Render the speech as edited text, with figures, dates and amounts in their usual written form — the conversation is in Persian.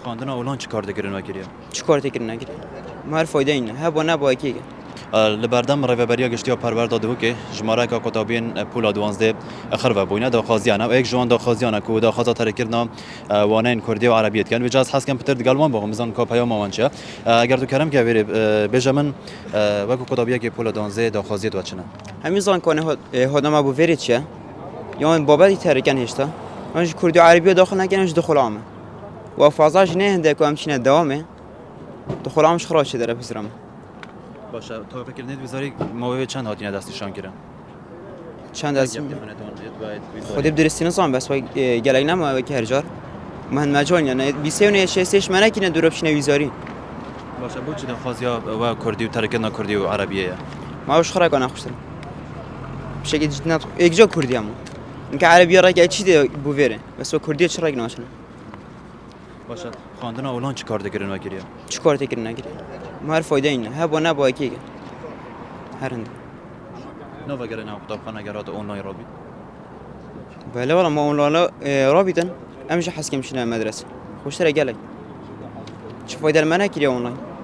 خواندن اولان چی کار دکرین وکیلیه؟ چی کار تکرین نگیری؟ ما هر فایده اینه هب و نه با کی لبردم ریوبریا گشتیا پرور داده بو که جماره کا کتابین پولا 12 اخر و بوینه داخازیانه و یک جوان داخازیانه کو داخازا ترکرنا وانین کردی و عربیت کن و جاز حس کم پتر دگالمان با مزان کا پیام مانچه اگر تو کرم که بری بجمن و کو کتابیا که پولا 12 داخازیت و چنه همین زان کنه هدام ابو فرید چه یا بابا ترکن هشتا منش کردی و عربی داخل نکنش دخول عامه و فازاش نه هنده که همچینه دوامه دخول عامش خراج داره پسرم باشه تو فکر نید وزاری مواد چند هاتینه دستشان کردن چند از خودی بدرستی نظام بس و گلای نما که هر جار من مجال یعنی بیسه و شستش منه که ندروبش نویزاری باشه بود چه خازیا و کردی و ترکنا کردی و عربیه ما وش خرا کنه خوشتر بشه که جدنا یک جا کردی همون اینکه عربی را که چی ده بویره بس و کردی چرا نگناشن باشه خواندن اولان چی کار دکرین وکیلیه چی کار تکرین نگیری ما هر فایده اینه هب و نه با کی هر هند نه وگرای نه کتابخانه گرات آنلاین رابی بله والله ما اونلالا رابطن امشي حس كم شنو مدرسه خوش ترى قالك شو فايده المناكل يا اونلاين